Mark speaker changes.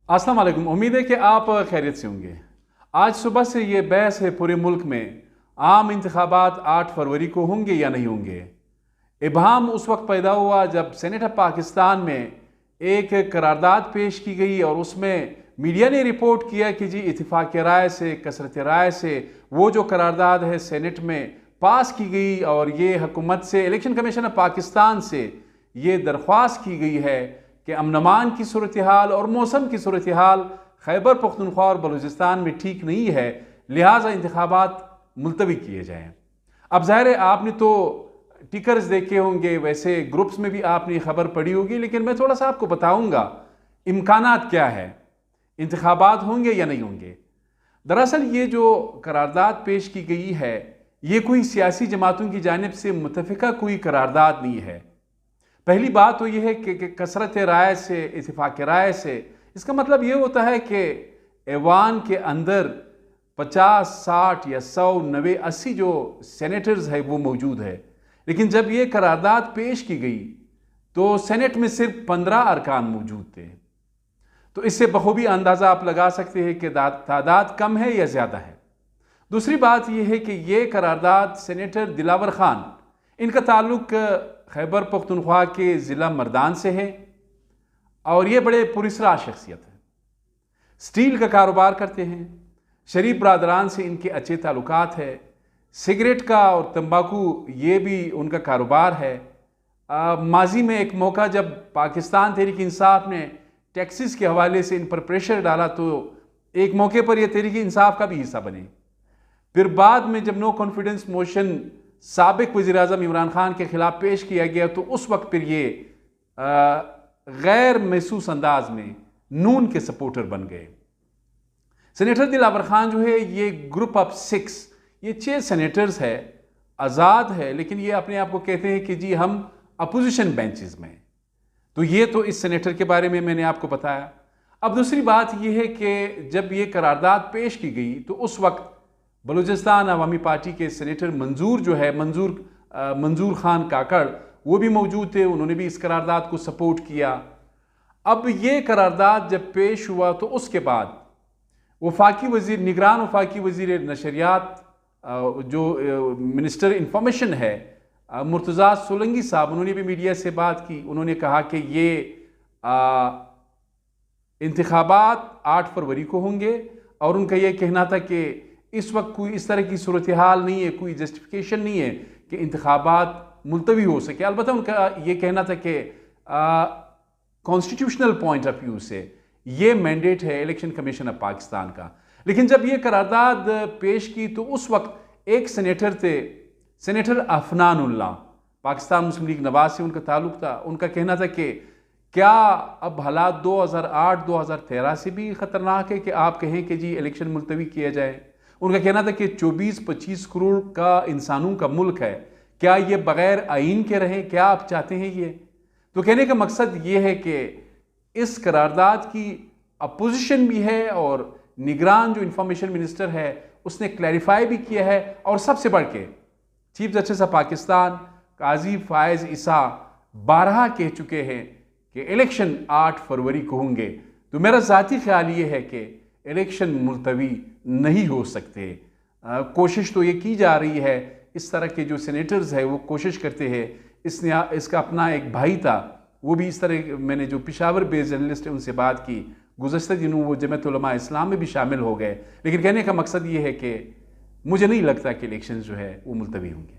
Speaker 1: अस्सलाम वालेकुम। उम्मीद है कि आप खैरियत से होंगे। आज सुबह से ये बहस है पूरे मुल्क में, आम इंतखाबात 8 फरवरी को होंगे या नहीं होंगे। इबहम उस वक्त पैदा हुआ जब सेनेट ऑफ पाकिस्तान में एक करारदाद पेश की गई और उसमें मीडिया ने रिपोर्ट किया कि जी इत्तेफाक राय से, कसरत राय से वो जो करारदाद है सेनेट में पास की गई और ये हुकूमत से, इलेक्शन कमीशन ऑफ पाकिस्तान से ये दरख्वास्त की गई है कि अमन की सूरत हाल और मौसम की सूरत हाल खैबर पख्तूनख्वा और बलूचिस्तान में ठीक नहीं है, लिहाजा इंतखाबात मुलतवी किए जाएँ। अब ज़ाहिर है आपने तो टिकर्स देखे होंगे, वैसे ग्रुप्स में भी आपने खबर पढ़ी होगी, लेकिन मैं थोड़ा सा आपको बताऊंगा इम्कानात क्या है, इंतखाबात होंगे या नहीं होंगे। दरअसल ये जो करारदाद पेश की गई है ये कोई सियासी जमातों की जानिब से मुतफ़िका कोई करारदाद नहीं है। पहली बात तो यह है कि कसरत राय से, इत्तेफाक राय से, इसका मतलब ये होता है कि ऐवान के अंदर 50, 60 या 100, 90, 80 जो सेनेटर्स है वो मौजूद है। लेकिन जब ये करारदाद पेश की गई तो सेनेट में सिर्फ 15 अरकान मौजूद थे। तो इससे बखूबी अंदाज़ा आप लगा सकते हैं कि तादाद कम है या ज़्यादा है। दूसरी बात यह है कि ये करारदाद सेनेटर दिलावर खान, इनका ताल्लुक खैबर पख्तूनख्वा के ज़िला मर्दान से है और ये बड़े पुरस्कार शख्सियत है। स्टील का कारोबार करते हैं, शरीफ बरादरान से इनके अच्छे ताल्लुकात है, सिगरेट का और तंबाकू ये भी उनका कारोबार है। माजी में एक मौका जब पाकिस्तान तहरीक इंसाफ ने टैक्सेस के हवाले से इन पर प्रेशर डाला तो एक मौके पर यह तहरीक इंसाफ का भी हिस्सा बने। फिर बाद में जब नो कॉन्फिडेंस मोशन साबिक वज़ीर आज़म इमरान खान के खिलाफ पेश किया गया तो उस वक्त फिर ये गैर महसूस अंदाज में नून के सपोर्टर बन गए। सेनेटर दिलावर खान जो है ये ग्रुप ऑफ 6, ये 6 सेनेटर्स है, आज़ाद है, लेकिन ये अपने आप को कहते हैं कि जी हम अपोजिशन बेंचेस में। तो ये तो इस सेनेटर के बारे में मैंने आपको बताया। अब दूसरी बात यह है कि जब ये करारदाद पेश की गई तो उस वक्त बलूचिस्तान अवामी पार्टी के सेनेटर मंजूर जो है, मंजूर खान काकड़, वो भी मौजूद थे, उन्होंने भी इस करारदाद को सपोर्ट किया। अब ये करारदाद जब पेश हुआ तो उसके बाद वफाकी वज़ीर, निगरान वफाकी वज़ीर नशरियात जो मिनिस्टर इंफॉर्मेशन है मुर्तज़ा सोलंकी साहब, उन्होंने भी मीडिया से बात की। उन्होंने कहा कि ये इंतखाबात 8 फरवरी को होंगे और उनका यह कहना था कि इस वक्त कोई इस तरह की सूरत हाल नहीं है, कोई जस्टिफिकेशन नहीं है कि इंतखाबात मुलतवी हो सके। अलबत्ता उनका ये कहना था कि कॉन्स्टिट्यूशनल पॉइंट ऑफ व्यू से ये मैंडेट है इलेक्शन कमीशन ऑफ पाकिस्तान का। लेकिन जब ये करारदाद पेश की तो उस वक्त एक सेनेटर थे, सेनेटर अफनानुल्लाह, पाकिस्तान मुस्लिम लीग नवाज से उनका ताल्लुक था। उनका कहना था कि क्या अब हालात 2008-2013 से भी ख़तरनाक है कि आप कहें कि जी इलेक्शन मुलतवी किया जाए। उनका कहना था कि 24-25 करोड़ का इंसानों का मुल्क है, क्या ये बग़ैर आइन के रहें, क्या आप चाहते हैं ये? तो कहने का मकसद ये है कि इस करारदाद की अपोजिशन भी है और निगरान जो इंफॉर्मेशन मिनिस्टर है उसने क्लैरिफाई भी किया है। और सबसे बढ़ के चीफ जस्टिस ऑफ पाकिस्तान काजी फायज़ ईसा 12 कह चुके हैं कि इलेक्शन 8 फरवरी को होंगे। तो मेरा ज़ाती ख्याल ये है कि इलेक्शन मुलतवी नहीं हो सकते। कोशिश तो ये की जा रही है, इस तरह के जो सेनेटर्स है वो कोशिश करते हैं। इसका अपना एक भाई था, वो भी इस तरह, मैंने जो पेशावर बेस्ड जर्नलिस्ट है उनसे बात की, गुज़श्ता दिनों वो जमात उलमा इस्लाम में भी शामिल हो गए। लेकिन कहने का मकसद ये है कि मुझे नहीं लगता कि इलेक्शन जो है वो मुलतवी होंगे।